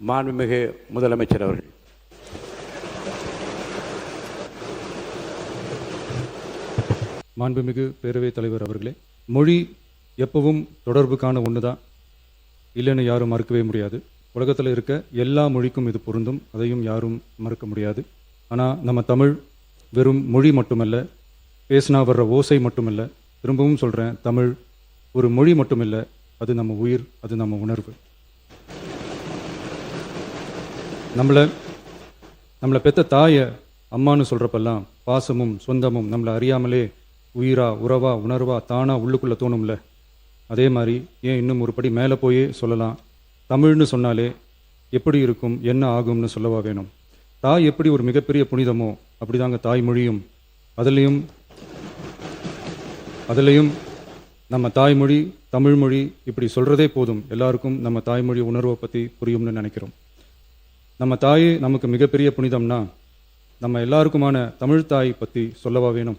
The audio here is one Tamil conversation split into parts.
மாண்புமிகு முதலமைச்சர் அவர்கள். மாண்புமிகு பேரவைத் தலைவர் அவர்களே, மொழி எப்பவும் தொடர்புக்கான ஒன்று தான், இல்லைன்னு யாரும் மறுக்கவே முடியாது. உலகத்தில் இருக்க எல்லா மொழிக்கும் இது பொருந்தும், அதையும் யாரும் மறுக்க முடியாது. ஆனால் நம்ம தமிழ் வெறும் மொழி மட்டுமல்ல, பேசினா வர்ற ஓசை மட்டுமல்ல, திரும்பவும் சொல்கிறேன், தமிழ் ஒரு மொழி மட்டுமில்லை, அது நம்ம உயிர், அது நம்ம உணர்வு. நம்மளை பெற்ற தாயை அம்மானு சொல்கிறப்பெல்லாம் பாசமும் சொந்தமும் நம்மளை அறியாமலே உயிரா உறவா உணர்வா தானா உள்ளுக்குள்ளே தோணும்ல. அதே மாதிரி ஏன் இன்னும் ஒரு படி மேலே போயே சொல்லலாம், தமிழ்னு சொன்னாலே எப்படி இருக்கும், என்ன ஆகும்னு சொல்லவா வேணும். தாய் எப்படி ஒரு மிகப்பெரிய புனிதமோ அப்படிதாங்க தாய்மொழியும். அதுலேயும் நம்ம தாய்மொழி தமிழ்மொழி இப்படி சொல்கிறதே போதும், எல்லாருக்கும் நம்ம தாய்மொழி உணர்வை பற்றி புரியும்னு நினைக்கிறோம். நம்ம தாயே நமக்கு மிகப்பெரிய புனிதம்னா நம்ம எல்லாருக்குமான தமிழ் தாய் பற்றி சொல்லவா வேணும்.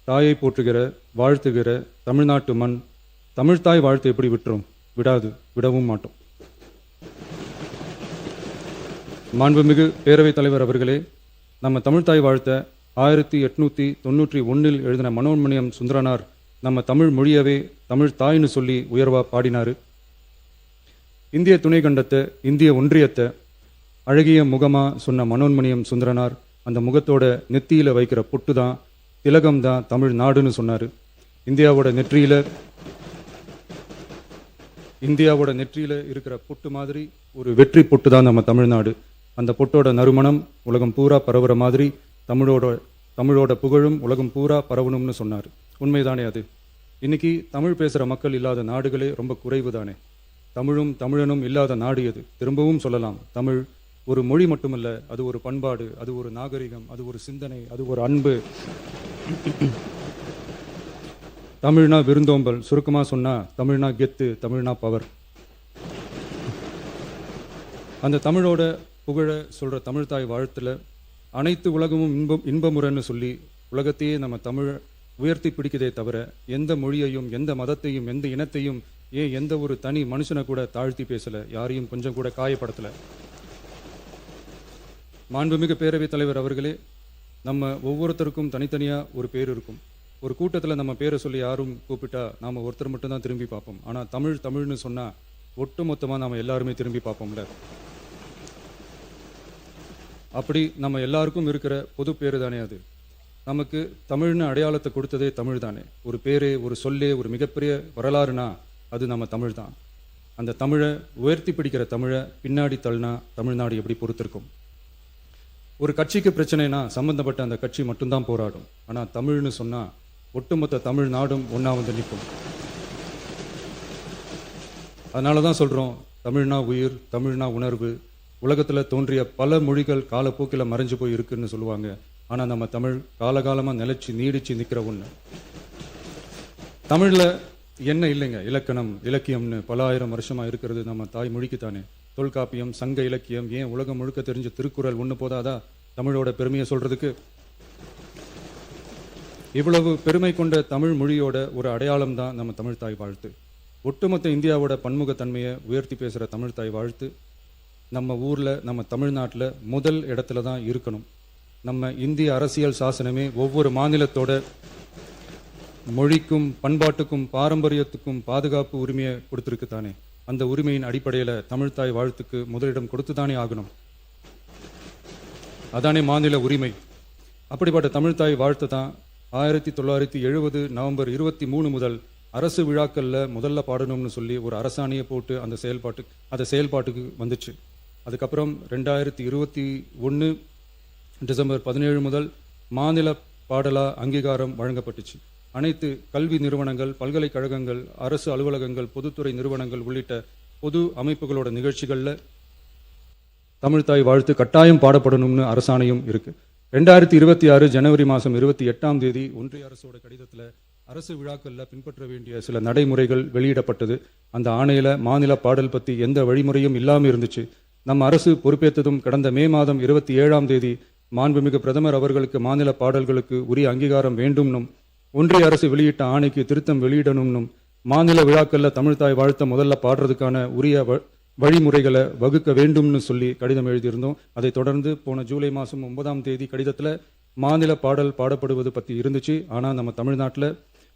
தாயை போற்றுகிற வாழ்த்துகிற தமிழ்நாட்டு மண் தமிழ்தாய் வாழ்த்து எப்படி விட்டுரும்? விடவும் மாட்டோம். மாண்புமிகு பேரவைத் தலைவர் அவர்களே, நம்ம தமிழ்தாய் வாழ்த்த 1891 எழுதின மனோன்மணியம் சுந்தரனார் நம்ம தமிழ் மொழியவே தமிழ் தாய்னு சொல்லி உயர்வா பாடினார். இந்திய துணை கண்டத்தை இந்திய ஒன்றியத்தை அழகிய முகமா சொன்ன மனோன்மணியம் சுந்தரனார் அந்த முகத்தோட நெத்தியில வைக்கிற பொட்டு தான் திலகம் தான் தமிழ் நாடுன்னு சொன்னார். இந்தியாவோட நெற்றியில இருக்கிற பொட்டு மாதிரி ஒரு வெற்றி பொட்டு தான் நம்ம தமிழ்நாடு. அந்த பொட்டோட நறுமணம் உலகம் பூரா பரவுற மாதிரி தமிழோட புகழும் உலகம் பூரா பரவணும்னு சொன்னார். உண்மைதானே அது? இன்னைக்கு தமிழ் பேசுகிற மக்கள் இல்லாத நாடுகளே ரொம்ப குறைவு தானே. தமிழும் தமிழனும் இல்லாத நாடு எது? திரும்பவும் சொல்லலாம், தமிழ் ஒரு மொழி மட்டுமல்ல, அது ஒரு பண்பாடு, அது ஒரு நாகரிகம், அது ஒரு சிந்தனை, அது ஒரு அன்பு. தமிழ்னா விருந்தோம்பல், சுருக்கமாக சொன்னா தமிழ்னா கெத்து, தமிழ்னா பவர். அந்த தமிழோட புகழ சொல்ற தமிழ்தாய் வாழ்த்துல அனைத்து உலகமும் இன்பமுறைன்னு சொல்லி உலகத்தையே நம்ம தமிழ் உயர்த்தி பிடிக்கதே தவிர எந்த மொழியையும் எந்த மதத்தையும் எந்த இனத்தையும் ஏன் எந்த ஒரு தனி மனுஷனை கூட தாழ்த்தி பேசல, யாரையும் கொஞ்சம் கூட காயப்படுத்தல. மாண்புமிகு பேரவைத் தலைவர் அவர்களே, நம்ம ஒவ்வொருத்தருக்கும் தனித்தனியா ஒரு பேர் இருக்கும். ஒரு கூட்டத்தில் நம்ம பேரை சொல்லி யாரும் கூப்பிட்டா நாம ஒருத்தர் மட்டும் தான் திரும்பி பார்ப்போம். ஆனால் தமிழ்னு சொன்னா ஒட்டு மொத்தமா நாம எல்லாருமே திரும்பி பார்ப்போம்ல. அப்படி நம்ம எல்லாருக்கும் இருக்கிற பொது பேரு தானே அது. நமக்கு தமிழ்னு அடையாளத்தை கொடுத்ததே தமிழ் தானே. ஒரு பேரே, ஒரு சொல்லே, ஒரு மிகப்பெரிய வரலாறுனா அது நம்ம தமிழ் தான். அந்த தமிழை உயர்த்தி பிடிக்கிற தமிழை பின்னாடி தள்ளினா தமிழ்நாடு எப்படி பொறுத்திருக்கும்? ஒரு கட்சிக்கு பிரச்சனைனா சம்பந்தப்பட்ட அந்த கட்சி மட்டும்தான் போராடும். ஆனால் தமிழ்னு சொன்னா ஒட்டுமொத்த தமிழ்நாடும் ஒன்னா வந்து நிற்கும். அதனால தான் சொல்றோம், தமிழ்னா உயிர், தமிழ்னா உணர்வு. உலகத்தில் தோன்றிய பல மொழிகள் காலப்போக்கில் மறைஞ்சு போய் இருக்குன்னு சொல்லுவாங்க. ஆனால் நம்ம தமிழ் காலகாலமாக நிலைச்சி நீடிச்சு நிற்கிற ஒன்று. தமிழில் என்ன இல்லைங்க, இலக்கணம் இலக்கியம்னு பல ஆயிரம் வருஷமாக இருக்கிறது நம்ம தாய்மொழிக்கு தானே. தொல்காப்பியம், சங்க இலக்கியம், ஏன் உலகம் முழுக்க தெரிஞ்ச திருக்குறள் ஒன்று போதாதா தமிழோட பெருமையை சொல்றதுக்கு? இவ்வளவு பெருமை கொண்ட தமிழ் மொழியோட ஒரு அடையாளம் தான் நம்ம தமிழ்தாய் வாழ்த்து. ஒட்டுமொத்த இந்தியாவோட பன்முகத்தன்மையை உயர்த்தி பேசுகிற தமிழ்தாய் வாழ்த்து நம்ம ஊரில், நம்ம தமிழ்நாட்டில் முதல் இடத்துல தான் இருக்கணும். நம்ம இந்திய அரசியல் சாசனமே ஒவ்வொரு மாநிலத்தோட மொழிக்கும் பண்பாட்டுக்கும் பாரம்பரியத்துக்கும் பாதுகாப்பு உரிமையை கொடுத்துருக்கு தானே. அந்த உரிமையின் அடிப்படையில் தமிழ்தாய் வாழ்த்துக்கு முதலிடம் கொடுத்து தானே ஆகணும். அதானே மாநில உரிமை. அப்படிப்பட்ட தமிழ்தாய் வாழ்த்து தான் 1970 நவம்பர் 23 முதல் அரசு விழாக்களில் முதல்ல பாடணும்னு சொல்லி ஒரு அரசாணையை போட்டு அந்த செயல்பாட்டுக்கு வந்துச்சு. அதுக்கப்புறம் 2021 டிசம்பர் 17 முதல் மாநில பாடலா அங்கீகாரம் வழங்கப்பட்டுச்சு. அனைத்து கல்வி நிறுவனங்கள், பல்கலைக்கழகங்கள், அரசு அலுவலகங்கள், பொதுத்துறை நிறுவனங்கள் உள்ளிட்ட பொது அமைப்புகளோட நிகழ்ச்சிகளில் தமிழ்தாய் வாழ்த்து கட்டாயம் பாடப்படணும்னு அரசாணையும் இருக்கு. 2026 ஜனவரி மாதம் 28 ஒன்றிய அரசோட கடிதத்தில் அரசு விழாக்களில் பின்பற்ற வேண்டிய சில நடைமுறைகள் வெளியிடப்பட்டது. அந்த ஆணையில மாநில பாடல் பற்றி எந்த வழிமுறையும் இல்லாமல் இருந்துச்சு. நம்ம அரசு பொறுப்பேற்றதும் கடந்த மே மாதம் 27 மாண்புமிகு பிரதமர் அவர்களுக்கு மாநில பாடல்களுக்கு உரிய அங்கீகாரம் வேண்டும்னும், ஒன்றிய அரசு வெளியிட்ட ஆணைக்கு திருத்தம் வெளியிடணும்னும், மாநில விழாக்கள்ல தமிழ்தாய் வாழ்த்த முதல்ல பாடுறதுக்கான உரிய வழிமுறைகளை வகுக்க வேண்டும்னு சொல்லி கடிதம் எழுதியிருந்தோம். அதை தொடர்ந்து போன ஜூலை மாதம் 9ஆம் தேதி கடிதத்தில் மாநில பாடல் பாடப்படுவது பற்றி இருந்துச்சு. ஆனால் நம்ம தமிழ்நாட்டில்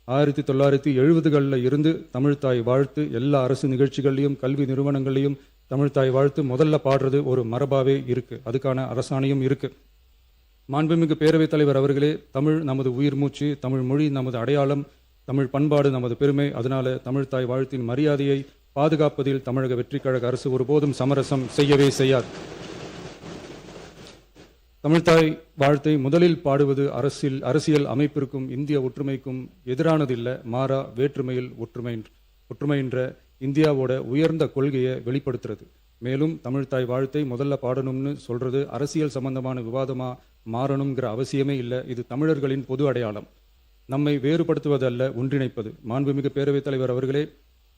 1970களில் இருந்து தமிழ்த்தாய் வாழ்த்து எல்லா அரசு நிகழ்ச்சிகள்லையும் கல்வி நிறுவனங்கள்லையும் தமிழ்த்தாய் வாழ்த்து முதல்ல பாடுறது ஒரு மரபாவே இருக்கு. அதுக்கான அரசாணையும் இருக்கு. மாண்புமிகு பேரவைத் தலைவர் அவர்களே, தமிழ் நமது உயிர் மூச்சு, தமிழ் மொழி நமது அடையாளம், தமிழ் பண்பாடு நமது பெருமை. அதனால தமிழ்த்தாய் வாழ்த்தின் மரியாதையை பாதுகாப்பதில் தமிழக வெற்றிக் கழக அரசு ஒருபோதும் சமரசம் செய்யவே செய்யாது. தமிழ்த்தாய் வாழ்த்தை முதலில் பாடுவது அரசியல் அமைப்பிற்கும் இந்திய ஒற்றுமைக்கும் எதிரானதில்லை. மாறா வேற்றுமையில் ஒற்றுமை என்ற இந்தியாவோட உயர்ந்த கொள்கையை வெளிப்படுத்துறது. மேலும் தமிழ்த்தாய் வாழ்த்தை முதல்ல பாடணும்னு சொல்றது அரசியல் சம்பந்தமான விவாதமா மாறணுங்கிற அவசியமே இல்லை. இது தமிழர்களின் பொது அடையாளம். நம்மை வேறுபடுத்துவதல்ல, ஒன்றிணைப்பது. மாண்புமிகு பேரவைத் தலைவர் அவர்களே,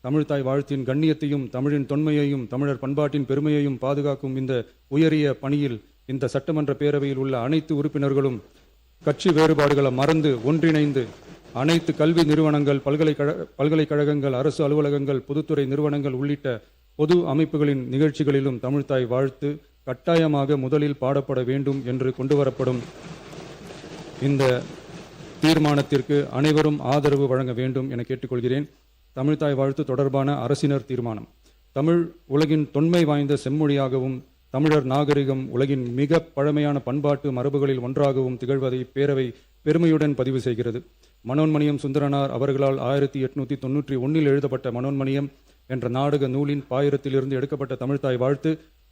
தமிழ்த்தாய் வாழ்த்தின் கண்ணியத்தையும் தமிழின் தொன்மையையும் தமிழர் பண்பாட்டின் பெருமையையும் பாதுகாக்கும் இந்த உயரிய பணியில் இந்த சட்டமன்ற பேரவையில் உள்ள அனைத்து உறுப்பினர்களும் கட்சி வேறுபாடுகளை மறந்து ஒன்றிணைந்து அனைத்து கல்வி நிறுவனங்கள், பல்கலைக்கழகங்கள், அரசு அலுவலகங்கள், பொதுத்துறை நிறுவனங்கள் உள்ளிட்ட பொது அமைப்புகளின் நிகழ்ச்சிகளிலும் தமிழ்த்தாய் வாழ்த்து கட்டாயமாக முதலில் பாடப்பட வேண்டும் என்று கொண்டுவரப்படும் இந்த தீர்மானத்திற்கு அனைவரும் ஆதரவு வழங்க வேண்டும் என கேட்டுக்கொள்கிறேன். தமிழ்த்தாய் வாழ்த்து தொடர்பான அரசினர் தீர்மானம். தமிழ் உலகின் தொன்மை வாய்ந்த செம்மொழியாகவும் தமிழர் நாகரிகம் உலகின் மிக பழமையான பண்பாட்டு மரபுகளில் ஒன்றாகவும் திகழ்வதை பேரவை பெருமையுடன் பதிவு செய்கிறது. மனோன்மணியம் சுந்தரனார் அவர்களால் 1891 எழுதப்பட்ட மனோன்மணியம் என்ற நாடக நூலின் பாயிரத்திலிருந்து எடுக்கப்பட்ட தமிழ்த்தாய் வாழ்த்து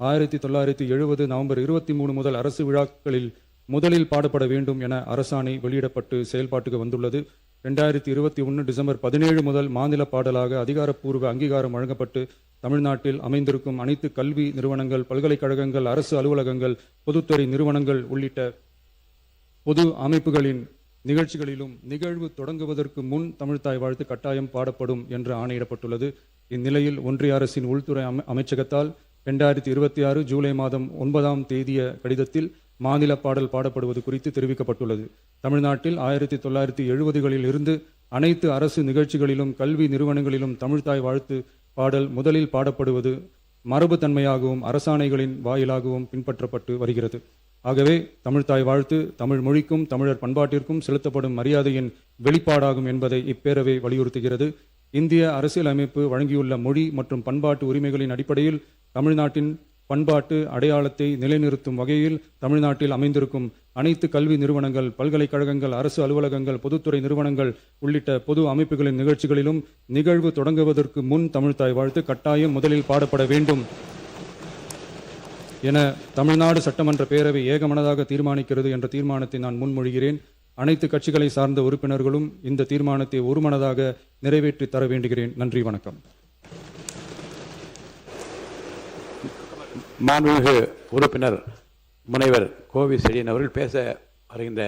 1970 நவம்பர் 23 முதல் அரசு விழாக்களில் முதலில் பாடப்பட வேண்டும் என அரசாணை வெளியிடப்பட்டு செயல்பாட்டுக்கு வந்துள்ளது. 2021 டிசம்பர் 17 முதல் மாநில பாடலாக அதிகாரப்பூர்வ அங்கீகாரம் வழங்கப்பட்டு தமிழ்நாட்டில் அமைந்திருக்கும் அனைத்து கல்வி நிறுவனங்கள், பல்கலைக்கழகங்கள், அரசு அலுவலகங்கள், பொதுத்துறை நிறுவனங்கள் உள்ளிட்ட பொது அமைப்புகளின் நிகழ்ச்சிகளிலும் நிகழ்வு தொடங்குவதற்கு முன் தமிழ்த்தாய் வாழ்த்து கட்டாயம் பாடப்படும் என்று ஆணையிடப்பட்டுள்ளது. இந்நிலையில் ஒன்றிய அரசின் உள்துறை அமைச்சகத்தால் 2026 ஜூலை மாதம் 9ஆம் தேதிய கடிதத்தில் மாநில பாடல் பாடப்படுவது குறித்து தெரிவிக்கப்பட்டுள்ளது. தமிழ்நாட்டில் 1970களில் இருந்து அனைத்து அரசு நிகழ்ச்சிகளிலும் கல்வி நிறுவனங்களிலும் தமிழ்த்தாய் வாழ்த்து பாடல் முதலில் பாடப்படுவது மரபு தன்மையாகவும் அரசாணைகளின் வாயிலாகவும் பின்பற்றப்பட்டு வருகிறது. ஆகவே தமிழ்த்தாய் வாழ்த்து தமிழ் மொழிக்கும் தமிழர் பண்பாட்டிற்கும் செலுத்தப்படும் மரியாதையின் வெளிப்பாடாகும் என்பதை இப்பேரவை வலியுறுத்துகிறது. இந்திய அரசியலமைப்பு வழங்கியுள்ள மொழி மற்றும் பண்பாட்டு உரிமைகளின் அடிப்படையில் தமிழ்நாட்டின் பண்பாட்டு அடையாளத்தை நிலைநிறுத்தும் வகையில் தமிழ்நாட்டில் அமைந்திருக்கும் அனைத்து கல்வி நிறுவனங்கள், பல்கலைக்கழகங்கள், அரசு அலுவலகங்கள், பொதுத்துறை நிறுவனங்கள் உள்ளிட்ட பொது அமைப்புகளின் நிகழ்ச்சிகளிலும் நிகழ்வு தொடங்குவதற்கு முன் தமிழ்த்தாய் வாழ்த்து கட்டாயம் முதலில் பாடப்பட வேண்டும் என தமிழ்நாடு சட்டமன்ற பேரவை ஏகமனதாக தீர்மானிக்கிறது என்ற தீர்மானத்தை நான் முன்மொழிகிறேன். அனைத்து கட்சிகளை சார்ந்த உறுப்பினர்களும் இந்த தீர்மானத்தை ஒருமனதாக நிறைவேற்றி தர வேண்டுகிறேன். நன்றி, வணக்கம். மாண்புமிகு உறுப்பினர் முனைவர் கோவி செழியன் அவர்கள் பேச வருகின்ற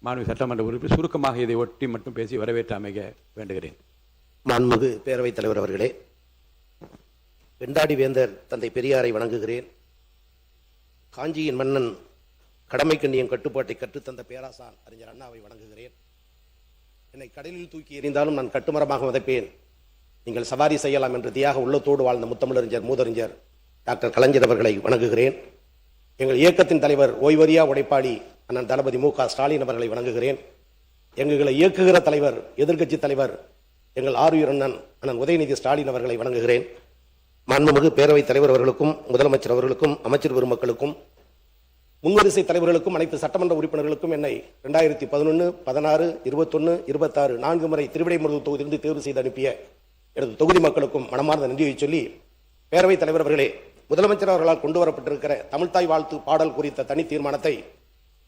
மாண்புமிகு சட்டமன்ற உறுப்பினர் சுருக்கமாக இதை ஒட்டி மட்டும் பேசி வரவேற்று அமைக்க வேண்டுகிறேன். மாண்புமிகு பேரவைத் தலைவர் அவர்களே, வெண்டாடி வேந்தர் தந்தை பெரியாரை வணங்குகிறேன். காஞ்சியின் மன்னன் கடமைக்கண்ணியம் கட்டுப்பாட்டை கற்றுத்தந்த பேராசான் அறிஞர் அண்ணாவை வணங்குகிறேன். என்னை கடலில் தூக்கி எறிந்தாலும் நான் கட்டுமரமாக மதிப்பேன், நீங்கள் சவாரி செய்யலாம் என்று தியாக உள்ளத்தோடு வாழ்ந்த முத்தமிழறிஞர் மூதறிஞர் டாக்டர் கலைஞர் அவர்களை வணங்குகிறேன். எங்கள் இயக்கத்தின் தலைவர் ஓய்வறியா உடைப்பாளி அண்ணன் தளபதி மு க ஸ்டாலின் அவர்களை வணங்குகிறேன். எங்களை இயக்குகிற தலைவர், எதிர்க்கட்சி தலைவர் எங்கள் ஆருயிர் அண்ணன் உதயநிதி ஸ்டாலின் அவர்களை வணங்குகிறேன். மாண்புமிகு பேரவைத் தலைவர் அவர்களுக்கும் முதலமைச்சர் அவர்களுக்கும் அமைச்சர் பெருமக்களுக்கும் முன்வரிசை தலைவர்களுக்கும் அனைத்து சட்டமன்ற உறுப்பினர்களுக்கும் என்னை 2011, 16, 21, 26 4 முறை திருவிடைமருதூர் தொகுதியிலிருந்து தேர்வு செய்து அனுப்பிய எனது தொகுதி மக்களுக்கும் மனமார்ந்த நன்றியை சொல்லி, பேரவைத் தலைவர் அவர்களே, முதலமைச்சர் அவர்களால் கொண்டு வரப்பட்டிருக்கிற தமிழ்த்தாய் வாழ்த்து பாடல் குறித்த தனி தீர்மானத்தை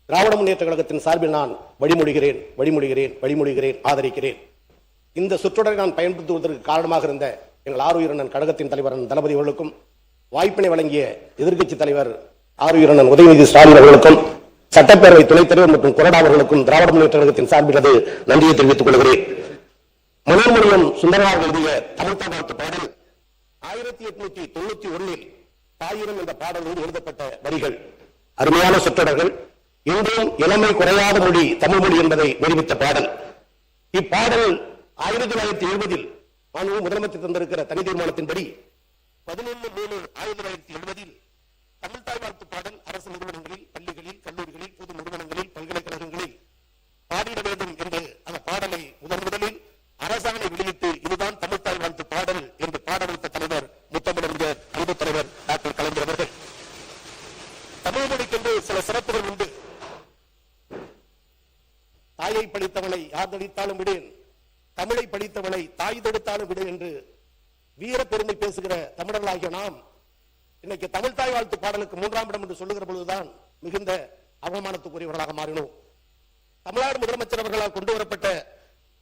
திராவிட முன்னேற்ற கழகத்தின் சார்பில் நான் வழிமொழிகிறேன், ஆதரிக்கிறேன். இந்த சுற்றொடரை நான் பயன்படுத்துவதற்கு காரணமாக இருந்த எங்கள் ஆருயிர் அண்ணன் கழகத்தின் தலைவர் தளபதி அவர்களுக்கும், வாய்ப்பினை வழங்கிய எதிர்க்கட்சி தலைவர் ஆருயிர் அண்ணன் உதயநிதி ஸ்டாலின் அவர்களுக்கும், சட்டப்பேரவை துணைத் தலைவர் மற்றும் கொறடா அவர்களுக்கும் திராவிட முன்னேற்ற கழகத்தின் சார்பில் நன்றியை தெரிவித்துக் கொள்கிறேன். மனோன்மணியம் சுந்தரனார் எழுதிய தமிழ்த்தாய் வாழ்த்து பாடல் 1891 ஆயிரம் என்ற பாடலோடு எழுதப்பட்ட வரிகள். அருமையான சொற்றொடர்கள். இன்றும் இளமை குறையாத மொழி தமிழ் மொழி என்பதை நிரூபித்த பாடல். இப்பாடல் 1970 முதலமைச்சர் தந்திருக்கிற தனி தீர்மானத்தின்படி 11/3/1970 தமிழ்த்தாய் வாழ்த்து பாடல் அரசு நிறுவனங்களில், பள்ளிகளில், கல்லூரிகளில், பொது நிறுவனங்களில், பல்கலைக்கழகங்களில் பாடிட வேண்டும் என்று அந்த பாடலை முதலில் அரசாணை வெளியிட்டு இதுதான் தமிழ்த்தாய் வாழ்த்து பாடல் என்று பாட வைத்த தலைவர் முத்தமிழறிஞர் அன்பு தலைவர் டாக்டர் கலைஞர் அவர்கள். தமிழ் மொழிக்கென்று சில சிறப்புகள் உண்டு. தாயை படித்தவனை யார் தடித்தாலும் விடேன், தமிழை படித்தவனை தாய் தடுத்தாலும் விடு என்று வீர பெருமை பேசுகிற தமிழர்களாகிய நாம் இன்னைக்கு தமிழ்த்தாய் வாழ்த்து பாடலுக்கு 3ஆம் இடம் என்று சொல்லுகிற பொழுதுதான் மிகுந்த அவமானத்துக்குரியவர்களாக மாறினோம். தமிழ்நாடு முதலமைச்சர் அவர்களால் கொண்டு வரப்பட்ட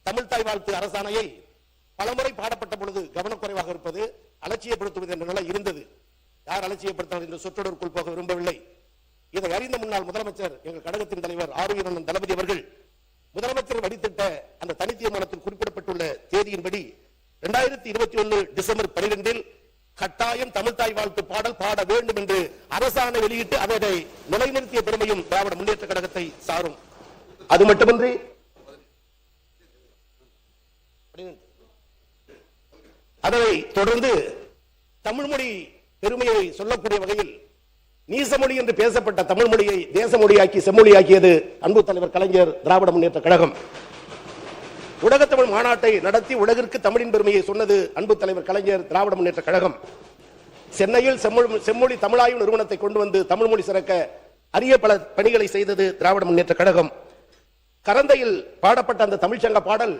தமிழ்த்தாய் வாழ்த்து அரசாணையை பலமுறை பாடப்பட்ட பொழுது கவனக்குறைவாக இருப்பது, அலட்சியப்படுத்துவது என்ற நிலை இருந்தது. யார் அலட்சியப்படுத்தார் என்ற சொற்றொடருக்குள் போக விரும்பவில்லை. இதை அறிந்த முன்னாள் முதலமைச்சர் எங்கள் கழகத்தின் தலைவர் ஆர்.வி. தளபதி அவர்கள் முதலமைச்சர் வடித்திட்ட அந்த தனி தீர்மானத்தில் குறிப்பிடப்பட்டுள்ள தேதியின்படி 2021 டிசம்பர் 12 கட்டாயம் தமிழ்த்தாய் வாழ்த்து பாடல் பாட வேண்டும் என்று அரசாணை வெளியிட்டு அதை நிலைநிறுத்திய பெருமையும் திராவிட முன்னேற்ற கழகத்தை சாரும். அது மட்டுமின்றி அதனை தொடர்ந்து தமிழ்மொழி பெருமையை சொல்லக்கூடிய வகையில் நீசமொழி என்று பேசப்பட்ட தமிழ் மொழியை தேசமொழியாக்கி செம்மொழியாக்கியது அன்பு தலைவர் கலைஞர் திராவிட முன்னேற்ற கழகம். உலகத்தமிழ் மாநாட்டை நடத்தி உலகிற்கு தமிழின் பெருமையை சொன்னது அன்பு தலைவர் கலைஞர் திராவிட முன்னேற்ற கழகம். சென்னையில் செம்மொழி தமிழாய்வு நிறுவனத்தை கொண்டு வந்து தமிழ் மொழி சிறக்க அரிய பல பணிகளை செய்தது திராவிட முன்னேற்ற கழகம். கரந்தையில் பாடப்பட்ட அந்த தமிழ்ச்சங்க பாடல்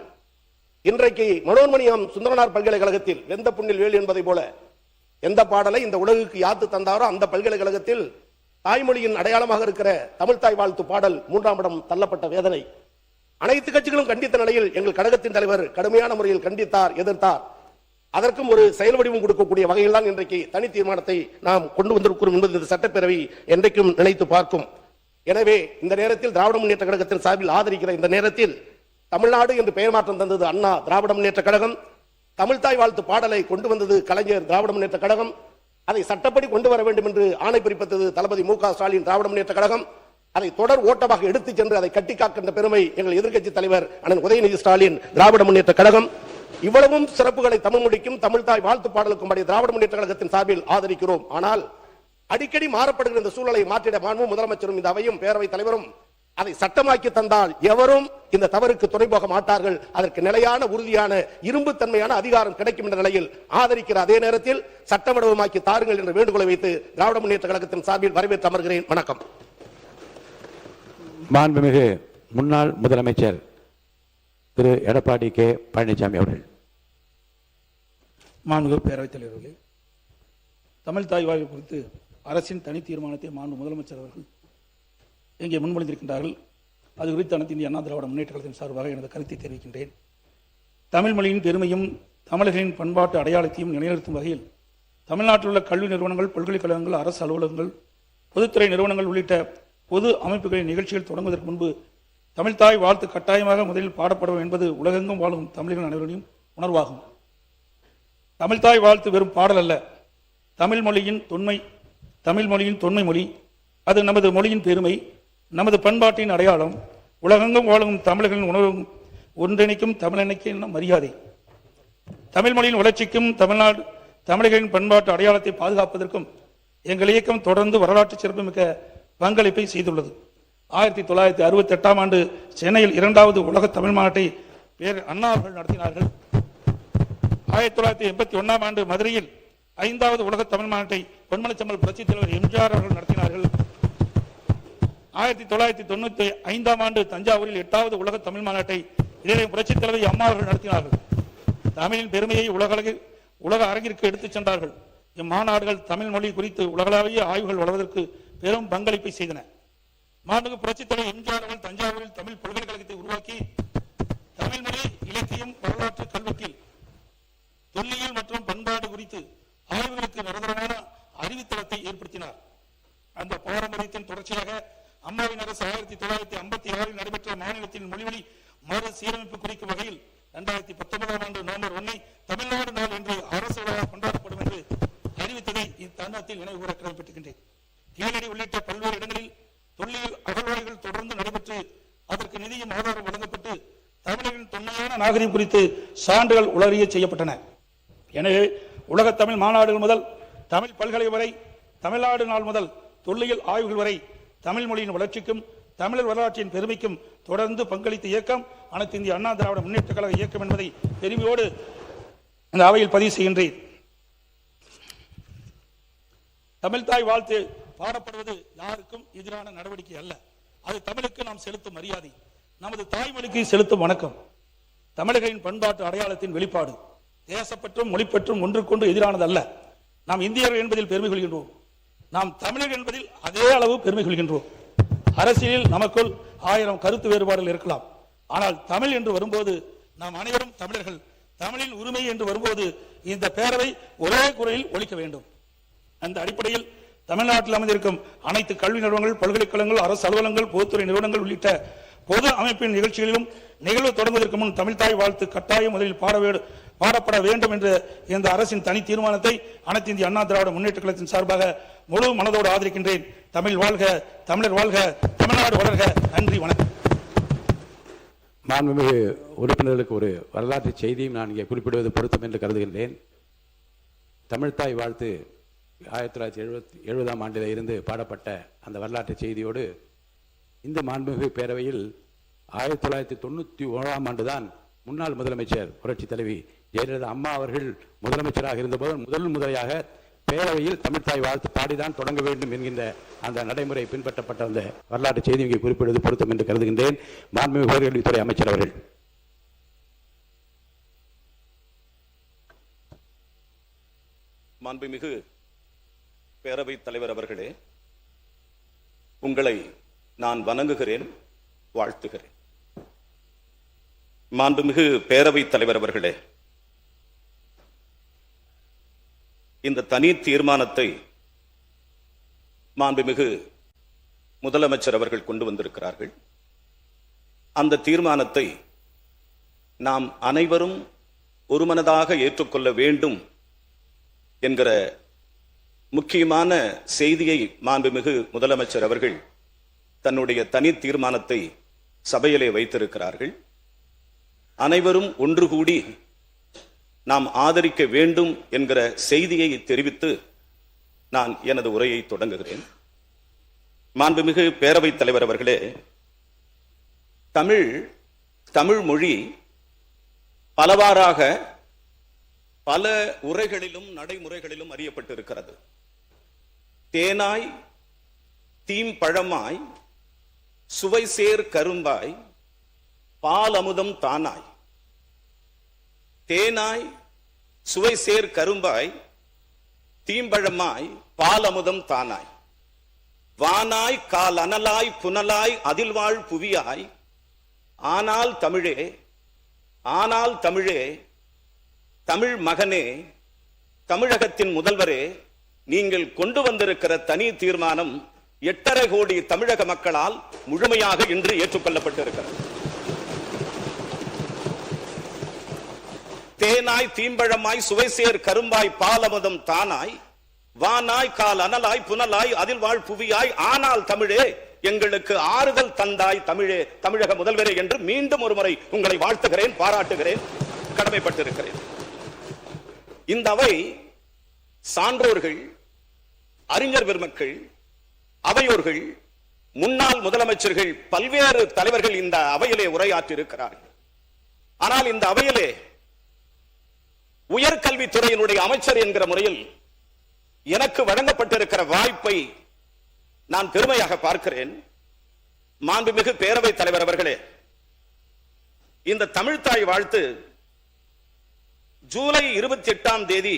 இன்றைக்கு மனோன்மணியம் சுந்தரனார் பல்கலைக்கழகத்தில் வெந்த புண்ணில் வேல் என்பதை போல எந்த பாடலை இந்த உலகுக்கு யாத்து தந்தாரோ அந்த பல்கலைக்கழகத்தில் தாய்மொழியின் அடையாளமாக இருக்கிற தமிழ்த்தாய் வாழ்த்து பாடல் 3ஆம் இடம் தள்ளப்பட்ட வேதனை அனைத்து கட்சிகளும் கண்டித்த நிலையில் எங்கள் கழகத்தின் தலைவர் கடுமையான முறையில் கண்டித்தார், எதிர்த்தார். அதற்கும் ஒரு செயல் வடிவம் கொடுக்கக்கூடிய வகையில் தான் இன்றைக்கு தனி தீர்மானத்தை நாம் கொண்டு வந்திருக்கிறோம் என்பது இந்த சட்டப்பேரவை என்றைக்கும் நினைத்து பார்க்கும். எனவே இந்த நேரத்தில் திராவிட முன்னேற்ற கழகத்தின் சார்பில் ஆதரிக்கிற இந்த நேரத்தில் தமிழ்நாடு என்று பெயர் மாற்றம் தந்தது அண்ணா திராவிட முன்னேற்ற கழகம். தமிழ்த்தாய் வாழ்த்து பாடலை கொண்டு வந்தது கலைஞர் திராவிட முன்னேற்ற கழகம். அதை சட்டப்படி கொண்டு வர வேண்டும் என்று ஆணை பிறப்பித்தது தளபதி மு.க. ஸ்டாலின் திராவிட முன்னேற்ற கழகம். அதை தொடர் ஓட்டமாக எடுத்துச் சென்று அதை கட்டி காக்கின்ற பெருமை எங்கள் எதிர்க்கட்சி தலைவர் அண்ணன் உதயநிதி ஸ்டாலின் திராவிட முன்னேற்ற கழகம். இவ்வளவும் சிறப்புகளை தமிழ் மொழிக்கும் தமிழ்த்தாய் வாழ்த்து பாடலுக்கும் திராவிட முன்னேற்ற கழகத்தின் சார்பில் ஆதரிக்கிறோம். ஆனால் அடிக்கடி மாறப்படுகிற இந்த சூழலை மாற்றிட மாண்பு முதலமைச்சரும் இந்த அவையும் பேரவைத் தலைவரும் அதை சட்டமாக்கி தந்தால் எவரும் இந்த தவறுக்கு துணை போக மாட்டார்கள். அதற்கு நிலையான உறுதியான இரும்பு தன்மையான அதிகாரம் கிடைக்கும் என்ற நிலையில் ஆதரிக்கிற அதே நேரத்தில் சட்டமடமாக்கி தாருங்கள் என்ற வேண்டுகோளை வைத்து திராவிட முன்னேற்ற கழகத்தின் சார்பில் வரவேற்று அமர்கிறேன். வணக்கம். மாண்புமிகு முன்னாள் முதலமைச்சர் திரு எடப்பாடி கே பழனிசாமி அவர்கள். மாண்புமிகு பேரவைத் தலைவர்களே, தமிழ்த்தாய் வாழ்வு குறித்து அரசின் தனி தீர்மானத்தை மாண்பு முதலமைச்சர் அவர்கள் இங்கே முன்மொழிந்திருக்கின்றார்கள். அது குறித்து அனைத்து இந்திய அண்ணா திராவிட முன்னேற்ற கழகத்தின் சார்பாக எனது கருத்தை தெரிவிக்கின்றேன். தமிழ் மொழியின் பெருமையும் தமிழர்களின் பண்பாட்டு அடையாளத்தையும் நிலைநிறுத்தும் வகையில் தமிழ்நாட்டில் உள்ள கல்வி நிறுவனங்கள், பல்கலைக்கழகங்கள், அரசு அலுவலகங்கள், பொதுத்துறை நிறுவனங்கள் உள்ளிட்ட பொது அமைப்புகளின் நிகழ்ச்சிகள் தொடங்குவதற்கு முன்பு தமிழ்த்தாய் வாழ்த்து கட்டாயமாக முதலில் பாடப்படும் என்பது உலகெங்கும் வாழும் தமிழர்கள் அனைவரையும் உணர்வாகும். தமிழ்த்தாய் வாழ்த்து வெறும் பாடல் அல்ல, தமிழ் மொழியின் தொன்மை மொழி. அது நமது மொழியின் பெருமை, நமது பண்பாட்டின் அடையாளம், உலகெங்கும் வாழும் தமிழர்களின் உணர்வும் ஒன்றிணைக்கும் தமிழனுக்கு மரியாதை. தமிழ் மொழியின் வளர்ச்சிக்கும் தமிழர்களின் பண்பாட்டு அடையாளத்தை பாதுகாப்பதற்கும் எங்கள் இயக்கம் தொடர்ந்து வரலாற்று சிறப்புமிக்க பங்களிப்பை செய்துள்ளது. 1968ஆம் ஆண்டு சென்னையில் 2வது உலக தமிழ் மாநாட்டை அண்ணா அவர்கள் நடத்தினார்கள். 1981ஆம் ஆண்டு மதுரையில் 5வது உலக தமிழ் மாநாட்டை பொன்மனச்செம்மல் புரட்சித் தலைவர் எம்ஜிஆர் அவர்கள் நடத்தினார்கள். 1995ஆம் ஆண்டு தஞ்சாவூரில் 8வது உலக தமிழ் மாநாட்டை இதே புரட்சித் தலைவர் அம்மா அவர்கள் நடத்தினார்கள். தமிழின் பெருமையை உலக அரங்கிற்கு எடுத்துச் சென்றார்கள். இம்மாநாடுகள் தமிழ் மொழி குறித்து உலகளாவிய ஆய்வுகள் வளர்வதற்கு பெரும் பங்களிப்பை செய்தன. மாண்புமிகு புரட்சித் தலைவர் எம்ஜிஆர் அவர்கள் தஞ்சாவூரில் தமிழ் பல்கலைக்கழகத்தை உருவாக்கி தமிழ் மொழி, இலக்கியம், வரலாற்று, கல்வெட்டில், தொல்லியல் மற்றும் பண்பாடு குறித்து ஆய்வுகளுக்கு நிரந்தரமான அறிவுத்தளத்தை ஏற்படுத்தினார். அந்த பாரம்பரியத்தின் தொடர்ச்சியாக அம்மாவின் அரசு 1956 நடைபெற்ற மாநிலத்தின் மொழிவழி மறு சீரமைப்பு குறிக்கும் வகையில் 2019ஆம் ஆண்டு நவம்பர் 1 தமிழ்நாடு நாள் என்று அரசு விழா கொண்டாடப்படும் என்று அறிவித்ததை இத்தருணத்தில் நினைவு கூற கடமைப்பட்டிருக்கின்றேன். கீழடி உள்ளிட்ட பல்வேறு இடங்களில் தொல்லியல் அகழ்வாய்வுகள் தொடர்ந்து நடைபெற்று அதற்கு நிதியும் ஆதாரம் வழங்கப்பட்டு தமிழரின் தொன்மையான நாகரிகம் குறித்து சான்றுகள் உளறிய செய்யப்பட்டன. எனவே உலகத் தமிழ் மாநாடுகள் முதல் தமிழ் பல்கலை வரை, தமிழ்நாடு நாள் முதல் தொல்லியல் ஆய்வுகள் வரை தமிழ் மொழியின் வளர்ச்சிக்கும் தமிழர் வரலாற்றின் பெருமைக்கும் தொடர்ந்து பங்களித்த இயக்கம் அனைத்து இந்திய அண்ணா திராவிட முன்னேற்ற கழக இயக்கம் என்பதை பெருமையோடு இந்த அவையில் பதிவு செய்கின்றேன். தமிழ்தாய் வாழ்த்து பாடப்படுவது யாருக்கும் எதிரான நடவடிக்கை அல்ல. அது தமிழுக்கு நாம் செலுத்தும் மரியாதை, நமது தாய்மொழிக்கு செலுத்தும் வணக்கம், தமிழர்களின் பண்பாட்டு அடையாளத்தின் வெளிப்பாடு. தேசப்பற்றும் மொழிப்பற்றும் ஒன்றுக்கொன்று எதிரானது அல்ல. நாம் இந்தியர்கள் என்பதில் பெருமை கொள்கின்றோம். நாம் தமிழர்கள் என்பதில் அதே அளவு பெருமை கொள்கின்றோம். அரசியலில் நமக்குள் 1000 கருத்து வேறுபாடுகள் இருக்கலாம். ஆனால் தமிழ் என்று வரும்போது நாம் அனைவரும் தமிழர்கள். தமிழின் உரிமை என்று வரும்போது இந்த பேரவை ஒரே குரலில் ஒலிக்க வேண்டும். அந்த அடிப்படையில் தமிழ்நாட்டில் அமைந்திருக்கும் அனைத்து கல்வி நிறுவனங்கள், பல்கலைக்கழகங்கள், அரசு அலுவலகங்கள், பொதுத்துறை நிறுவனங்கள் உள்ளிட்ட பொது அமைப்பின் நிகழ்ச்சிகளிலும் நிகழ்வு தொடங்குவதற்கு முன் தமிழ்தாய் வாழ்த்து கட்டாயம் முதலில் பாடப்பட வேண்டும் என்ற இந்த அரசின் தனி தீர்மானத்தை அனைத்து இந்திய அண்ணா திராவிட முன்னேற்ற கழகத்தின் சார்பாக முழு மனதோடு ஆதரிக்கின்றேன். தமிழ் வாழ்க, தமிழர் வாழ்க, தமிழ்நாடு வளர்க. நன்றி, வணக்கம். மாண்புமிகு உறுப்பினர்களுக்கு ஒரு வரலாற்று செய்தியும் நான் இங்கே குறிப்பிடுவது பொருத்தம் என்று கருதுகின்றேன். தமிழ்தாய் வாழ்த்து 1970ஆம் ஆண்டில் இருந்து பாடப்பட்ட அந்த வரலாற்று செய்தியோடு இந்த மாண்புமிகு பேரவையில் 1991ஆம் ஆண்டுதான் முன்னாள் முதலமைச்சர் புரட்சித் தலைவி ஜெயலலிதா அம்மா அவர்கள் முதலமைச்சராக இருந்தபோது முதலையாக பேரவையில் தமிழ்தாய் வாழ்த்து பாடிதான் தொடங்க வேண்டும் என்கின்ற அந்த நடைமுறை பின்பற்றப்பட்ட அந்த வரலாற்று செய்தி இங்கே குறிப்பிடுவது பொருத்தம் என்று கருதுகின்றேன். மாண்புமிகு உயர்கல்வித்துறை அமைச்சர் அவர்கள். மாண்புமிகு பேரவைத் தலைவர் அவர்களே, உங்களை நான் வணங்குகிறேன், வாழ்த்துகிறேன். மாண்புமிகு பேரவைத் தலைவர் அவர்களே, இந்த தனி தீர்மானத்தை மாண்புமிகு முதலமைச்சர் அவர்கள் கொண்டு வந்திருக்கிறார்கள். அந்த தீர்மானத்தை நாம் அனைவரும் ஒருமனதாக ஏற்றுக்கொள்ள வேண்டும் என்கிற முக்கியமான செய்தியை மாண்புமிகு முதலமைச்சர் அவர்கள் தன்னுடைய தனி தீர்மானத்தை சபையிலே வைத்திருக்கிறார்கள். அனைவரும் ஒன்று கூடி நாம் ஆதரிக்க வேண்டும் என்கிற செய்தியை தெரிவித்து நான் எனது உரையை தொடங்குகிறேன். மாண்புமிகு பேரவைத் தலைவர் அவர்களே, தமிழ் மொழி பலவாறாக பல உரைகளிலும் நடைமுறைகளிலும் அறியப்பட்டிருக்கிறது. தேனாய் தீம்பழமாய் சுவை சேர் கரும்பாய் பால் அமுதம் தானாய். தேனாய் சுவை சேர் கரும்பாய் தீம்பழமாய் பால் அமுதம் தானாய். வானாய் கால் அனலாய் புனலாய் அதில் வாழ் புவியாய். ஆனால் தமிழே தமிழ் மகனே, தமிழகத்தின் முதல்வரே, நீங்கள் கொண்டு வந்திருக்கிற தனி தீர்மானம் 8.5 கோடி தமிழக மக்களால் முழுமையாக இன்று ஏற்றுக்கொள்ளப்பட்டிருக்கிறது. தேனாய் தீம்பழமாய் சுவைசேர் கரும்பாய் பாலமுதம் தானாய். வானாய் கால் அனலாய் புனலாய் அதில் வாழ் புவியாய். ஆனால் தமிழே, எங்களுக்கு ஆறுதல் தந்தாய் தமிழே, தமிழக முதல்வரே என்று மீண்டும் ஒரு முறை உங்களை வாழ்த்துகிறேன், பாராட்டுகிறேன், கடமைப்பட்டிருக்கிறேன். இந்த அவை சான்றோர்கள், அறிஞர் பெருமக்கள், அவையோர்கள், முன்னாள் முதலமைச்சர்கள், பல்வேறு தலைவர்கள் இந்த அவையிலே உரையாற்றி இருக்கிறார்கள். ஆனால் இந்த அவையிலே உயர்கல்வித்துறையினுடைய அமைச்சர் என்கிற முறையில் எனக்கு வழங்கப்பட்டிருக்கிற வாய்ப்பை நான் பெருமையாக பார்க்கிறேன். மாண்புமிகு பேரவைத் தலைவர் அவர்களே, இந்த தமிழ்தாய் வாழ்த்து ஜூலை 28ஆம் தேதி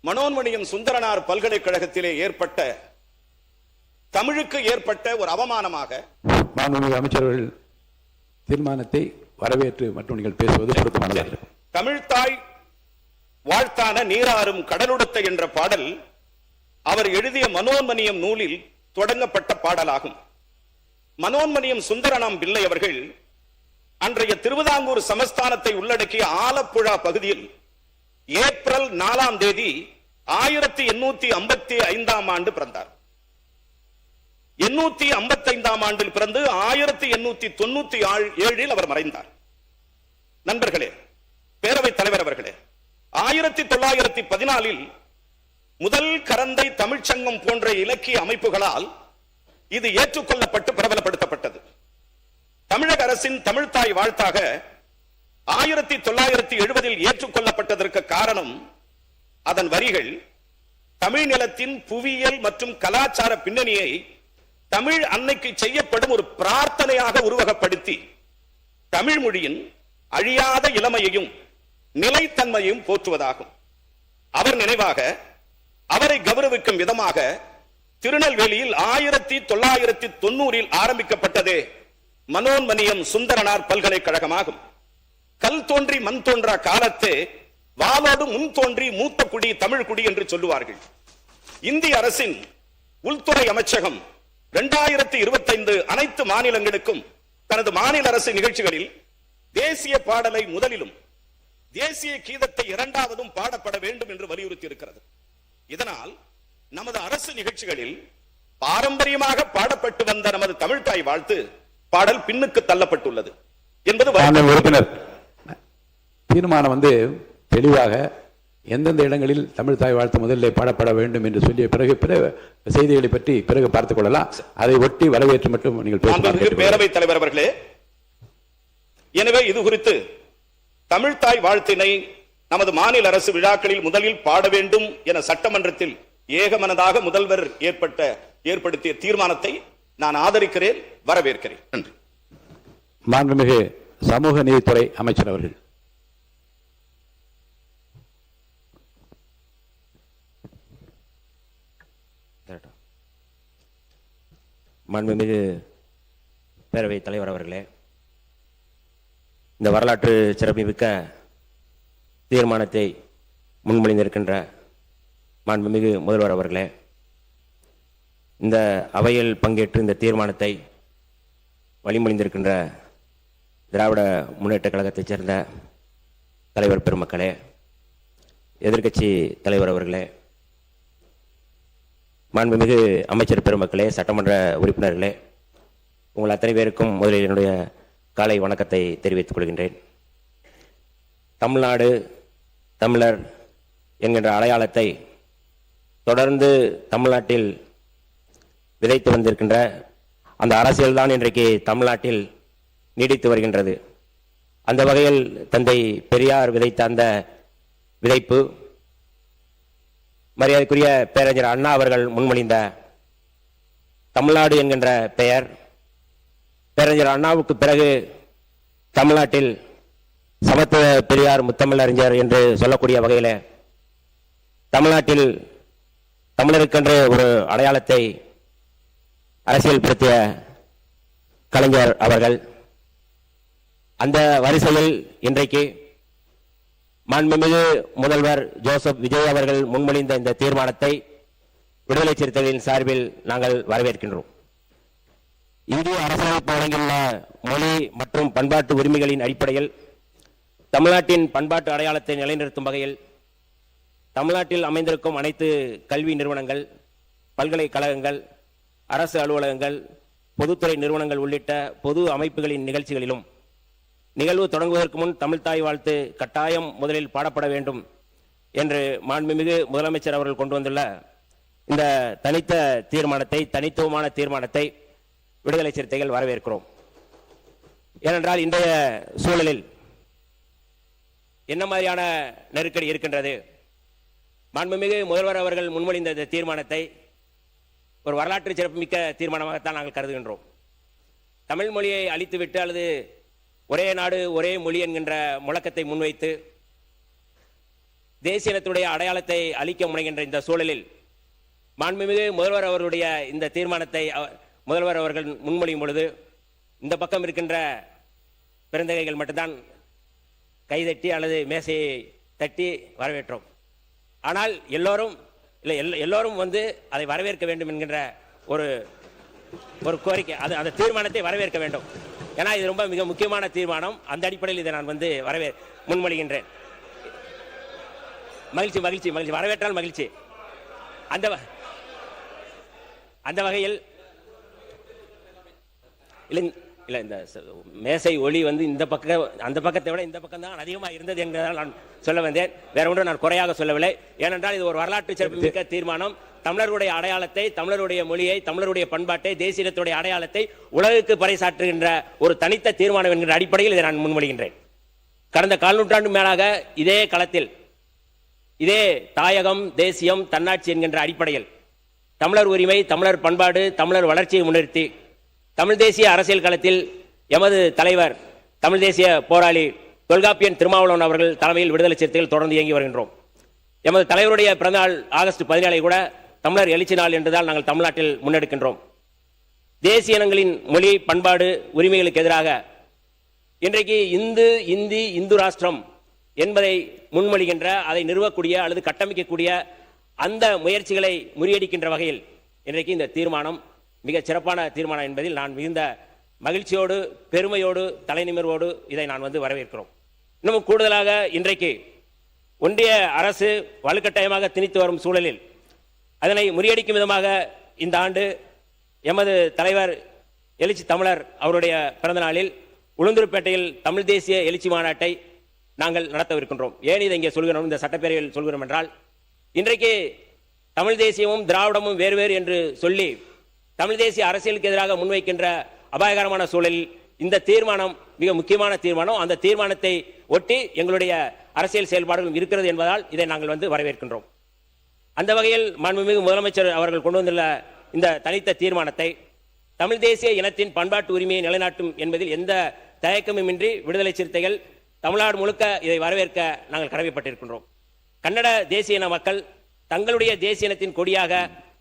மனோன்மணியம் சுந்தரனார் பல்கலைக்கழகத்திலே ஏற்பட்ட தமிழுக்கு ஏற்பட்ட ஒரு அவமானமாக மாண்புமிகு அமைச்சர்கள் தீர்மானத்தை வரவேற்று மற்றும் நீங்கள் பேசுவது பொருத்தமானதாக இருக்கும். தமிழ்தாய் வாழ்த்தான நீராறும் கடலுடுத்த என்ற பாடல் அவர் எழுதிய மனோன்மணியம் நூலில் தொடங்கப்பட்ட பாடலாகும். மனோன்மணியம் சுந்தரனாம் பிள்ளை அவர்கள் அன்றைய திருவிதாங்கூர் சமஸ்தானத்தை உள்ளடக்கிய ஆலப்புழா பகுதியில் ஏப்ரல் 4ஆம் தேதி 1855ஆம் ஆண்டு பிறந்தார். 855ஆம் ஆண்டில் பிறந்து 1897 அவர் மறைந்தார். நண்பர்களே, பேரவைத் தலைவர் அவர்களே, 1914 முதல் கரந்தை தமிழ்ச்சங்கம் போன்ற இலக்கிய அமைப்புகளால் இது ஏற்றுக்கொள்ளப்பட்டு பிரபலப்படுத்தப்பட்டது. தமிழக அரசின் தமிழ்த்தாய் வாழ்த்தாக 1970 ஏற்றுக்கொள்ளப்பட்டதற்கு காரணம் அதன் வரிகள் தமிழ் நிலத்தின் புவியியல் மற்றும் கலாச்சார பின்னணியை தமிழ் அன்னைக்கு செய்யப்படும் ஒரு பிரார்த்தனையாக உருவகப்படுத்தி தமிழ் மொழியின் அழியாத இளமையையும் நிலைத்தன்மையையும் போற்றுவதாகும். அவர் நினைவாக அவரை கௌரவிக்கும் விதமாக திருநெல்வேலியில் 1990 ஆரம்பிக்கப்பட்டதே மனோன்மணியம் சுந்தரனார் பல்கலைக்கழகமாகும். கல் தோன்றி மண் தோன்றா காலத்தே வாளோடு முன் தோன்றி மூத்த குடி தமிழ் குடி என்று சொல்லுவார்கள். இந்திய அரசின் உள்துறை அமைச்சகம் 2025 அனைத்து மாநிலங்களுக்கும் தனது மாநில அரசு நிகழ்ச்சிகளில் தேசிய பாடலை முதலிலும் தேசிய கீதத்தை இரண்டாவதும் பாடப்பட வேண்டும் என்று வலியுறுத்தி இருக்கிறது. இதனால் நமது அரசு நிகழ்ச்சிகளில் பாரம்பரியமாக பாடப்பட்டு வந்த நமது தமிழ்த்தாய் வாழ்த்து பாடல் பின்னுக்கு தள்ளப்பட்டுள்ளது என்பது உறுப்பினர் தீர்மானம் தெளிவாக எந்தெந்த இடங்களில் தமிழ் தாய் வாழ்த்து முதலில் பாடப்பட வேண்டும் என்று சொல்லிய பிறகு பிற செய்திகளை பற்றி பிறகு பார்த்துக் கொள்ளலாம். அதை ஒட்டி வரவேற்று மட்டும் நீங்கள் பேரவைத் தலைவர் அவர்களே, எனவே இது குறித்து தமிழ்த்தாய் வாழ்த்தினை நமது மாநில அரசு விழாக்களில் முதலில் பாட வேண்டும் என சட்டமன்றத்தில் ஏகமனதாக முதல்வர் ஏற்படுத்திய தீர்மானத்தை நான் ஆதரிக்கிறேன், வரவேற்கிறேன். நன்றி. மாண்புமிகு சமூக நீதித்துறை அமைச்சர் அவர்கள். மாண்புமிகு பேரவைத் தலைவர் அவர்களே, இந்த வரலாற்று சிறப்புமிக்க தீர்மானத்தை முன்மொழிந்திருக்கின்ற மாண்புமிகு முதல்வர் அவர்களே, இந்த அவையில் பங்கேற்று இந்த தீர்மானத்தை வழிமொழிந்திருக்கின்ற திராவிட முன்னேற்றக் கழகத்தைச் சேர்ந்த தலைவர் பெருமக்களே, எதிர்க்கட்சி தலைவர் அவர்களே, மாண்புமிகு அமைச்சர் பெருமக்களே, சட்டமன்ற உறுப்பினர்களே, உங்கள் அத்தனை பேருக்கும் முதலில் என்னுடைய காலை வணக்கத்தை தெரிவித்துக் கொள்கின்றேன். தமிழ்நாடு தமிழர் என்கின்ற அடையாளத்தை தொடர்ந்து தமிழ்நாட்டில் விதைத்து வந்திருக்கின்ற அந்த அரசியல்தான் இன்றைக்கு தமிழ்நாட்டில் நீடித்து வருகின்றது. அந்த வகையில் தந்தை பெரியார் விதைத்த அந்த விதைப்பு, மரியாதைக்குரிய பேரறிஞர் அண்ணா அவர்கள் முன்மொழிந்த தமிழ்நாடு என்கின்ற பெயர், பேரறிஞர் அண்ணாவுக்கு பிறகு தமிழ்நாட்டில் சமத்துவ பெரியார் முத்தமிழறிஞர் என்று சொல்லக்கூடிய வகையில் தமிழ்நாட்டில் தமிழருக்கென்று ஒரு அடையாளத்தை அரசியல்படுத்திய கலைஞர் அவர்கள். அந்த வரிசையில் இன்றைக்கு மாண்புமிகு முதல்வர் ஜோசப் விஜய் அவர்கள் முன்மொழிந்த இந்த தீர்மானத்தை விடுதலை சிறுத்தைகளின் சார்பில் நாங்கள் வரவேற்கின்றோம். இந்திய அரசியலமைப்பு வழங்கியுள்ள மொழி மற்றும் பண்பாட்டு உரிமைகளின் அடிப்படையில் தமிழ்நாட்டின் பண்பாட்டு அடையாளத்தை நிலைநிறுத்தும் வகையில் தமிழ்நாட்டில் அமைந்திருக்கும் அனைத்து கல்வி நிறுவனங்கள், பல்கலைக்கழகங்கள், அரசு அலுவலகங்கள், பொதுத்துறை நிறுவனங்கள் உள்ளிட்ட பொது அமைப்புகளின் நிகழ்ச்சிகளிலும் நிகழ்வு தொடங்குவதற்கு முன் தமிழ்த்தாய் வாழ்த்து கட்டாயம் முதலில் பாடப்பட வேண்டும் என்று மாண்புமிகு முதலமைச்சர் அவர்கள் கொண்டு வந்துள்ள இந்த தனித்துவமான தீர்மானத்தை விடுதலை சிறுத்தைகள் வரவேற்கிறோம். ஏனென்றால் இன்றைய சூழலில் என்ன மாதிரியான நெருக்கடி இருக்கின்றது? மாண்புமிகு முதல்வர் அவர்கள் முன்மொழிந்த இந்த தீர்மானத்தை ஒரு வரலாற்று சிறப்புமிக்க தீர்மானமாகத்தான் நாங்கள் கருதுகின்றோம். தமிழ் மொழியை அழித்துவிட்டு அல்லது ஒரே நாடு ஒரே மொழி என்கின்ற முழக்கத்தை முன்வைத்து தேசிய இனத்துடைய அடையாளத்தை அழிக்க முனைகின்ற இந்த சூழலில் மாண்புமிகு முதல்வர் அவர்களுடைய இந்த தீர்மானத்தை முதல்வர் அவர்கள் முன்மொழியும் பொழுது இந்த பக்கம் இருக்கின்ற பெருந்தகைகள் மட்டும்தான் கைதட்டி அல்லது மேசையை தட்டி வரவேற்றோம். ஆனால் எல்லோரும் அதை வரவேற்க வேண்டும் என்கின்ற ஒரு கோரிக்கை, அந்த தீர்மானத்தை வரவேற்க வேண்டும். ஏன்னா இது ரொம்ப மிக முக்கியமான தீர்மானம். அந்த அடிப்படையில் இதை நான் முன்மொழிகின்றேன். மகிழ்ச்சி மகிழ்ச்சி மகிழ்ச்சி, வரவேற்றால் மகிழ்ச்சி. அந்த வகையில் இல்லை, இந்த மேசை ஒளி வந்து இந்த பக்கம் அந்த பக்கத்தை விட இந்த பக்கம் தான் அதிகமாக இருந்தது என்பதால் நான் சொல்ல வந்தேன். வேற ஒன்றும் நான் குறையாக சொல்லவில்லை. ஏனென்றால் இது ஒரு வரலாற்று சிறப்புமிக்க தீர்மானம். தமிழருடைய அடையாளத்தை, தமிழருடைய மொழியை, தமிழருடைய பண்பாட்டை, தேசியத்துடைய அடையாளத்தை உலகுக்கு பறைசாற்றுகின்ற ஒரு தனித்த தீர்மானம் என்கிற அடிப்படையில் இதை நான் முன்மொழிகின்றேன். கடந்த கால் நூற்றாண்டு மேலாக இதே களத்தில், இதே தாயகம், தேசியம், தன்னாட்சி என்கின்ற அடிப்படையில் தமிழர் உரிமை, தமிழர் பண்பாடு, தமிழர் வளர்ச்சியை முன்னிறுத்தி தமிழ் தேசிய அரசியல் களத்தில் எமது தலைவர், தமிழ் தேசிய போராளி தொல்காப்பியன் திருமாவளவன் அவர்கள் தலைமையில் விடுதலை சிறுத்தைகள் தொடர்ந்து இயங்கி வருகின்றோம். எமது தலைவருடைய பிறந்தநாள் ஆகஸ்ட் 17 கூட தமிழர் எழுச்சி நாள் என்றதால் நாங்கள் தமிழ்நாட்டில் முன்னெடுக்கின்றோம். தேசிய இனங்களின் மொழி, பண்பாடு, உரிமைகளுக்கு எதிராக இன்றைக்கு இந்து ராஷ்டிரம் என்பதை முன்மொழிகின்ற, அதை நிறுவக்கூடிய அல்லது கட்டமைக்கக்கூடிய அந்த முயற்சிகளை முறியடிக்கின்ற வகையில் இன்றைக்கு இந்த தீர்மானம் மிக சிறப்பான தீர்மானம் என்பதில் நான் மிகுந்த மகிழ்ச்சியோடு, பெருமையோடு, தலைநிமிர்வோடு இதை நான் வரவேற்கிறோம். இன்னும் கூடுதலாக இன்றைக்கு ஒன்றிய அரசு வலுக்கட்டாயமாக திணித்து வரும் சூழலில் அதனை முறியடிக்கும் விதமாக இந்த ஆண்டு எமது தலைவர் எழுச்சி தமிழர் அவருடைய பிறந்த நாளில் உளுந்தூர்பேட்டையில் தமிழ் தேசிய எழுச்சி மாநாட்டை நாங்கள் நடத்தவிருக்கின்றோம். ஏன் இதை இங்கே சொல்கிறோம், இந்த சட்டப்பேரவையில் சொல்கிறோம் என்றால், இன்றைக்கு தமிழ் தேசியமும் திராவிடமும் வேறு வேறு என்று சொல்லி தமிழ் தேசிய அரசியலுக்கு எதிராக முன்வைக்கின்ற அபாயகரமான சூழலில் இந்த தீர்மானம் மிக முக்கியமான தீர்மானம். அந்த தீர்மானத்தை ஒட்டி எங்களுடைய அரசியல் செயல்பாடுகள் இருக்கிறது என்பதால் இதை நாங்கள் வரவேற்கின்றோம். அந்த வகையில் மாண்புமிகு முதலமைச்சர் அவர்கள் கொண்டு வந்துள்ள இந்த தனித்த தீர்மானத்தை தமிழ் தேசிய இனத்தின் பண்பாட்டு உரிமையை நிலைநாட்டும் என்பதில் எந்த தயக்கமுமின்றி விடுதலை சிறுத்தைகள் தமிழ்நாடு முழுக்க இதை வரவேற்க நாங்கள் கடமைப்பட்டிருக்கின்றோம். கன்னட தேசிய இன மக்கள் தங்களுடைய தேசிய இனத்தின் கொடியாக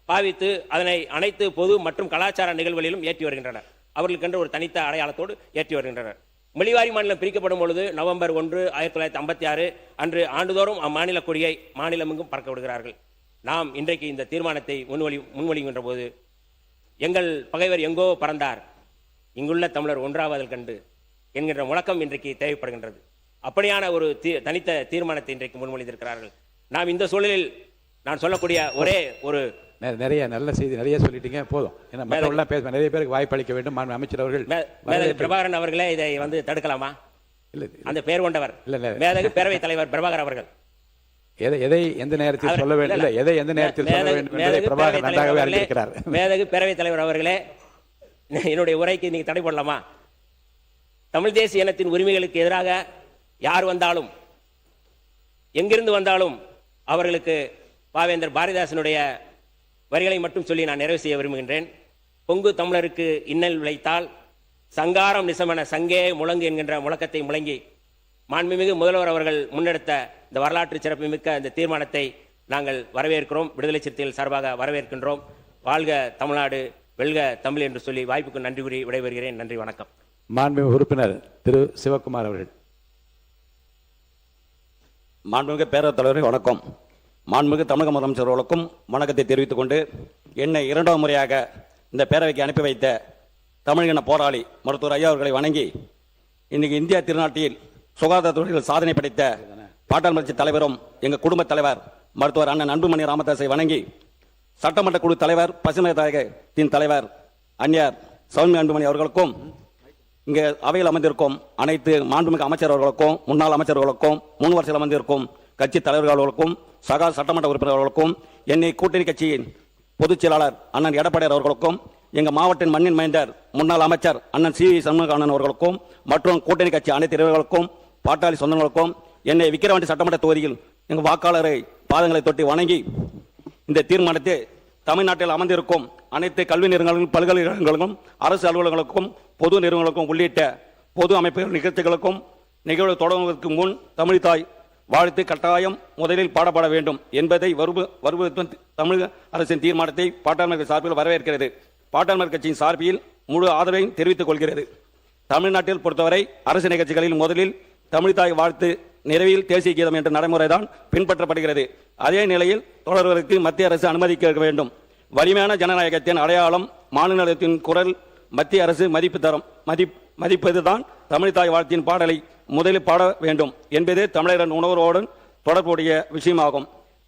பாவித்து அதனை அனைத்து பொது மற்றும் கலாச்சார நிகழ்வுகளிலும் ஏற்றி வருகின்றனர். அவர்களுக்கென்று ஒரு தனித்த அடையாளத்தோடு ஏற்றி வருகின்றனர். மொழிவாரி மாநிலம் பிரிக்கப்படும் பொழுது நவம்பர் 1, 1956 அன்று ஆண்டுதோறும் அம்மாநில கொடியை மாநிலமெங்கும் பறக்க விடுகிறார்கள். நாம் இன்றைக்கு இந்த தீர்மானத்தை முன்மொழிகின்ற போது, எங்கள் பகைவர் எங்கோ பறந்தார், இங்குள்ள தமிழர் ஒன்றாவதல் கண்டு என்கின்ற முழக்கம் இன்றைக்கு தேவைப்படுகின்றது. அப்படியான ஒரு தனித்த தீர்மானத்தை இன்றைக்கு முன்மொழிந்திருக்கிறார்கள். நாம் இந்த சூழலில் நான் சொல்லக்கூடிய ஒரே ஒரு நிறைய நல்ல செய்தி நிறைய சொல்லிட்டீங்க, போதும். ஏன்னா மற்றவர்கள்லாம் பேச நிறைய பேருக்கு வாய்ப்பு அளிக்க வேண்டும். அமைச்சர் அவர்கள் பிரபாகரன் அவர்களே இதை தடுக்கலாமா? இல்லை, அந்த பெயர் கொண்டவர் மேதகு பேரவைத் தலைவர் பிரபாகர் அவர்கள் எதை எந்த நேரத்தில் சொல்ல வேண்டும், இல்லை எதை எந்த நேரத்தில் சொல்ல வேண்டும் என்பதை பிரபாகர் நன்றாகவே அறிந்திருக்கிறார். மேதகு பேரவைத் தலைவர் அவர்களே, என்னுடைய உரைக்கு நீங்க தடை போடலாமா? தமிழ் தேசிய இனத்தின் உரிமைகளுக்கு எதிராக யார் வந்தாலும், எங்கிருந்து வந்தாலும் அவர்களுக்கு பாவேந்தர் பாரதிதாசனுடைய வரிகளை மட்டும் சொல்லி நான் நிறைவு செய்ய விரும்புகின்றேன். பொங்கு தமிழருக்கு இன்னல் விளைத்தால் சங்காரம் நிசமன சங்கே முழங்கு என்கின்ற முழக்கத்தை முழங்கி மாண்புமிகு முதல்வர் அவர்கள் முன்னெடுத்த இந்த வரலாற்று சிறப்புமிக்க இந்த தீர்மானத்தை நாங்கள் வரவேற்கிறோம். விடுதலை சிறுத்தைகள் சார்பாக வரவேற்கின்றோம். வாழ்க தமிழ்நாடு, வெல்க தமிழ் என்று சொல்லி வாய்ப்புக்கு நன்றி கூறி விடைபெறுகிறேன். நன்றி, வணக்கம். மாண்புமிகு உறுப்பினர் திரு சிவகுமார் அவர்கள். மாண்புமிகு பேரவைத் தலைவரே வணக்கம். மாண்புமிகு தமிழக முதலமைச்சர் அவர்களுக்கும் வணக்கத்தை தெரிவித்துக் கொண்டு, என்னை 2வது முறையாக இந்த பேரவைக்கு அனுப்பி வைத்த தமிழின போராளி மருத்துவர் ஐயா அவர்களை வணங்கி, இன்னைக்கு இந்தியா திருநாட்டில் சுகாதாரத்துறையில் சாதனை படைத்த பாட்டாளி கட்சி தலைவரும் எங்கள் குடும்பத் தலைவர் மருத்துவர் அண்ணன் அன்புமணி ராமதாஸை வணங்கி, சட்டமன்ற குழு தலைவர் பசுமை தாயகத்தின் தலைவர் அந்நியார் சௌமியா அன்புமணி அவர்களுக்கும், இங்கே அவையில் அமர்ந்திருக்கும் அனைத்து மாண்புமிகு அமைச்சர் அவர்களுக்கும், முன்னாள் அமைச்சர்களுக்கும், முன் வரிசையில் அமர்ந்திருக்கும் கட்சி தலைவர்களுக்கும், சகா சட்டமன்ற உறுப்பினர்களுக்கும், என்னை கூட்டணி கட்சியின் பொதுச் செயலாளர் அண்ணன் எடப்பாடியார் அவர்களுக்கும், எங்கள் மாவட்ட மண்ணின் மைந்தர் முன்னாள் அமைச்சர் அண்ணன் சி சண்முகண்ணன் அவர்களுக்கும் மற்றும் கூட்டணி கட்சி அனைத்து தலைவர்களுக்கும், பாட்டாளி சொந்தங்களுக்கும், என்னை விக்கிரவாண்டி சட்டமன்ற தொகுதியில் எங்கள் வாக்காளரை பாதங்களை தொட்டி வணங்கி, இந்த தீர்மானத்தை தமிழ்நாட்டில் அமர்ந்திருக்கும் அனைத்து கல்வி நிறுவனங்களும், பல்கலைக்கழகங்களுக்கும், அரசு அலுவலகங்களுக்கும், பொது நிறுவனங்களுக்கும் உள்ளிட்ட பொது அமைப்புகள் நிகழ்ச்சிகளுக்கும் நிகழ்வு தொடங்குவதற்கு முன் தமிழ் தாய் வாழ்த்து கட்டாயம் முதலில் பாடப்பட வேண்டும் என்பதை தமிழக அரசின் தீர்மானத்தை பாட்டாளி சார்பில் வரவேற்கிறது. பாட்டாளி கட்சியின் சார்பில் முழு ஆதரவையும் தெரிவித்துக் கொள்கிறது. தமிழ்நாட்டில் பொறுத்தவரை அரசு நிகழ்ச்சிகளில் முதலில் தமிழ்தாய் வாழ்த்து, நிறைவில் தேசிய கீதம் என்ற நடைமுறைதான் பின்பற்றப்படுகிறது. அதே நிலையில் தொடர்வதற்கு மத்திய அரசு அனுமதிக்க வேண்டும். வலிமையான ஜனநாயகத்தின் அடையாளம் மாநிலத்தின் குரல் மத்திய அரசு மதிப்பதுதான் தமிழ்தாய் வாழ்த்தின் பாடலை முதலில் பாட வேண்டும் என்பதே தமிழரின் உணர்வோடு தொடர்புடைய விஷயமாகும்.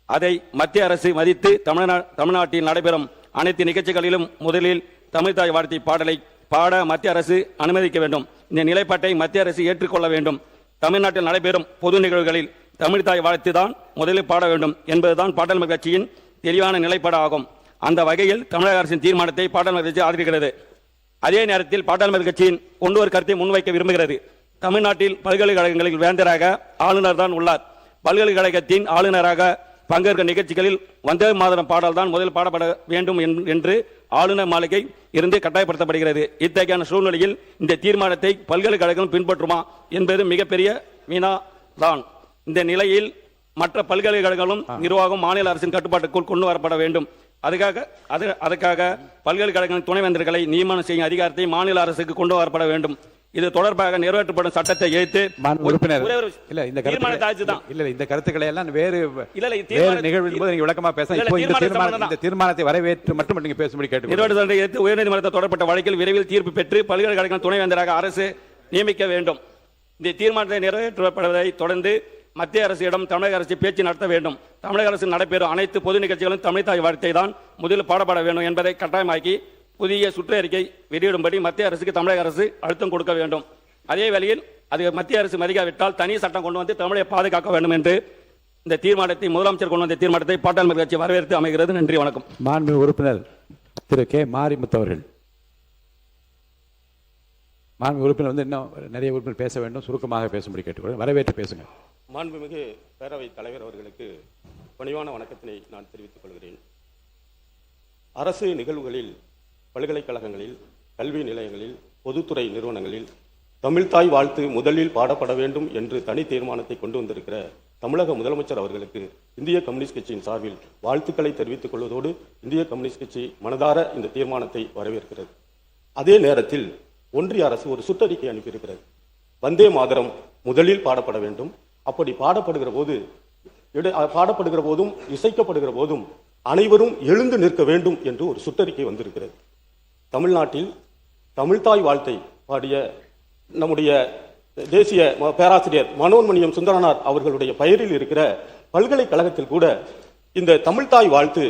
அதை மத்திய அரசு மதித்து தமிழ்நாட்டில் நடைபெறும் அனைத்து நிகழ்ச்சிகளிலும் முதலில் தமிழ்தாய் வாழ்த்தி பாடலை பாட மத்திய அரசு அனுமதிக்க வேண்டும். இந்த நிலைப்பாட்டை மத்திய அரசு ஏற்றுக்கொள்ள வேண்டும். தமிழ்நாட்டில் நடைபெறும் பொது நிகழ்வுகளில் தமிழ்தாய் வாழ்த்து தான் முதலில் பாட வேண்டும் என்பதுதான் பாட்டாளி மக்கள் கட்சியின் தெளிவான நிலைப்பாடு ஆகும். அந்த வகையில் தமிழக அரசின் தீர்மானத்தை பாட்டாளி மக்கள் கட்சி ஆதரிக்கிறது. அதே நேரத்தில் பாட்டாளி மக்கள் கட்சியின் கொண்டு ஒரு கருத்தை முன்வைக்க விரும்புகிறது. தமிழ்நாட்டில் பல்கலைக்கழகங்களில் வேந்தராக ஆளுநர் தான் உள்ளார். பல்கலைக்கழகத்தின் ஆளுநராக பங்கேற்க நிகழ்ச்சிகளில் வந்தே மாதரம் பாடல் தான் முதலில் பாடப்பட வேண்டும் என்று ஆளுநர் மாளிகை இருந்து கட்டாயப்படுத்தப்படுகிறது. இத்தகையான சூழ்நிலையில் இந்த தீர்மானத்தை பல்கலைக்கழகம் பின்பற்றுமா என்பது மிகப்பெரிய வினா தான். இந்த நிலையில் மற்ற பல்கலைக்கழகங்களும் நிர்வாகம் மாநில அரசின் கட்டுப்பாட்டுக்குள் கொண்டு வரப்பட வேண்டும். அதுக்காக பல்கலைக்கழக துணைவேந்தர்களை நியமனம் செய்யும் அதிகாரத்தை மாநில அரசுக்கு கொண்டு வரப்பட வேண்டும். இது தொடர்பாக நிறைவேற்றப்படும் சட்டத்தை எதிர்த்து இந்த கருத்துக்களை எல்லாம் வேறு நிகழ்வின் போது நீங்க விளக்கமா பேசலாம். இந்த தீர்மானத்தை வரவேற்று மட்டும் நீங்க பேசும்படி கேட்டு உயர்நீதிமன்றத்தில் தொடரப்பட்ட வழக்கில் விரைவில் தீர்ப்பு பெற்று பல்கலைக்கழக துணைவேந்தராக அரசு நியமிக்க வேண்டும். இந்த தீர்மானத்தை நிறைவேற்றப்படுவதை தொடர்ந்து மத்திய அரசிடம் தமிழக அரசு பேச்சு நடத்த வேண்டும். தமிழக அரசு நடைபெறும் அனைத்து பொது நிகழ்ச்சிகளும் தமிழ்தாய் வாழ்த்தை தான் முதலில் பாடப்பட வேண்டும் என்பதை கட்டாயமாக்கி புதிய சுற்றறிக்கை வெளியிடும்படி மத்திய அரசுக்கு தமிழக அரசு அழுத்தம் கொடுக்க வேண்டும். அதே வேளையில் அது மத்திய அரசு மதிக்காவிட்டால் தனி சட்டம் கொண்டு வந்து தமிழை பாதுகாக்க வேண்டும் என்று இந்த தீர்மானத்தை முதலமைச்சர் கொண்டு வந்த தீர்மானத்தை பாட்டாளி மக்கள் கட்சி வரவேற்று அமைகிறது. நன்றி, வணக்கம். மாண்புமிகு உறுப்பினர் திரு கே மாரிமுத்து அவர்கள். மாண்புமிகு உறுப்பினர் இன்னும் நிறைய உறுப்பினர் பேச வேண்டும், சுருக்கமாக பேசும்படி கேட்டுக்கொள்கிறேன். வரவேற்று பேசுங்க. மாண்புமிகு பேரவைத் தலைவர் அவர்களுக்கு பணிவான வணக்கத்தினை நான் தெரிவித்துக் கொள்கிறேன். அரசு நிகழ்வுகளில், பல்கலைக்கழகங்களில், கல்வி நிலையங்களில், பொதுத்துறை நிறுவனங்களில் தமிழ்தாய் வாழ்த்து முதலில் பாடப்பட வேண்டும் என்று தனி தீர்மானத்தை கொண்டு வந்திருக்கிற தமிழக முதலமைச்சர் அவர்களுக்கு இந்திய கம்யூனிஸ்ட் கட்சியின் சார்பில் வாழ்த்துக்களை தெரிவித்துக் கொள்வதோடு இந்திய கம்யூனிஸ்ட் கட்சி மனதார இந்த தீர்மானத்தை வரவேற்கிறது. அதே நேரத்தில் ஒன்றிய அரசு ஒரு சுற்றறிக்கை அனுப்பியிருக்கிறது. வந்தே மாதரம் முதலில் பாடப்பட வேண்டும். அப்படி பாடப்படுகிற போதும் இசைக்கப்படுகிற போதும் அனைவரும் எழுந்து நிற்க வேண்டும் என்று ஒரு சுற்றறிக்கை வந்திருக்கிறது. தமிழ்நாட்டில் தமிழ்தாய் வாழ்த்தை பாடிய நம்முடைய தேசிய பேராசிரியர் மனோன்மணியம் சுந்தரனார் அவர்களுடைய பெயரில் இருக்கிற பல்கலைக்கழகத்தில் கூட இந்த தமிழ்தாய் வாழ்த்து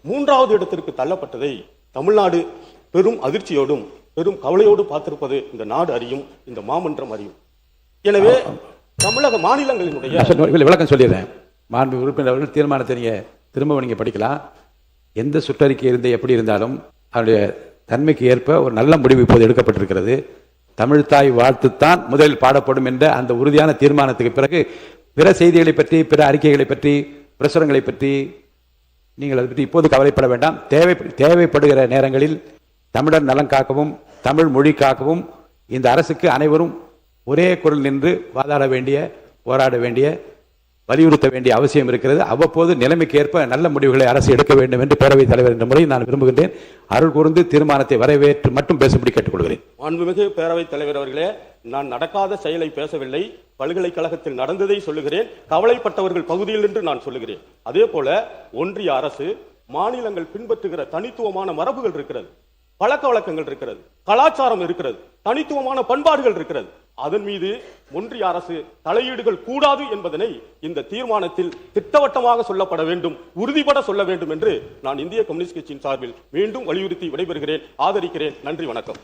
3வது இடத்திற்கு தள்ளப்பட்டதை தமிழ்நாடு பெரும் அதிர்ச்சியோடும் பெரும் கவலையோடு பார்த்திருப்பது இந்த நாடு அறியும், இந்த மாமன்றம் அறியும். எனவே தமிழக மாநிலங்களினுடைய விளக்கம் சொல்லிடுறேன். மாண்பு உறுப்பினர் அவர்கள் தீர்மானத்தை நீங்க திரும்ப நீங்க படிக்கலாம். எந்த சுற்றறிக்கை இருந்து எப்படி இருந்தாலும் அதனுடைய தன்மைக்கு ஏற்ப ஒரு நல்ல முடிவு இப்போது எடுக்கப்பட்டிருக்கிறது. தமிழ்தாய் வாழ்த்துத்தான் முதலில் பாடப்படும் என்ற அந்த உறுதியான தீர்மானத்துக்கு பிறகு பிற செய்திகளை பற்றி, பிற அறிக்கைகளை பற்றி, பிரசுரங்களை பற்றி நீங்கள் அதை பற்றி இப்போது கவலைப்பட வேண்டாம். தேவைப்படுகிற நேரங்களில் தமிழர் நலன் காக்கவும் தமிழ் மொழி காக்கவும் இந்த அரசுக்கு அனைவரும் ஒரே குரல் நின்று வாதாட வேண்டிய, போராட வேண்டிய, வலியுறுத்த வேண்டிய அவசியம் இருக்கிறது. அவ்வப்போது நிலைமைக்கு ஏற்ப நல்ல முடிவுகளை அரசு எடுக்க வேண்டும் என்று பேரவைத் தலைவர் என்ற முறையில் நான் விரும்புகின்றேன். அருள் கூர்ந்து தீர்மானத்தை வரவேற்று மட்டும் பேசும்படி கேட்டுக்கொள்கிறேன். மாண்புமிகு பேரவைத் தலைவர் அவர்களே, நான் நடக்காத செயலை பேசவில்லை, பல்கலைக்கழகத்தில் நடந்ததை சொல்லுகிறேன். கவலைப்பட்டவர்கள் பகுதியில் என்று நான் சொல்லுகிறேன். அதே போல ஒன்றிய அரசு, மாநிலங்கள் பின்பற்றுகிற தனித்துவமான மரபுகள் இருக்கிறது, பழக்க வழக்கங்கள் இருக்கிறது, கலாச்சாரம் இருக்கிறது, தனித்துவமான பண்பாடுகள் இருக்கிறது. அதன் மீது ஒன்றிய அரசு தலையீடுகள் கூடாது என்பதனை இந்த தீர்மானத்தில் திட்டவட்டமாக சொல்லப்பட வேண்டும், உறுதிபட சொல்ல வேண்டும் என்று நான் இந்திய கம்யூனிஸ்ட் கட்சியின் சார்பில் மீண்டும் வலியுறுத்தி விடைபெறுகிறேன். ஆதரிக்கிறேன். நன்றி, வணக்கம்.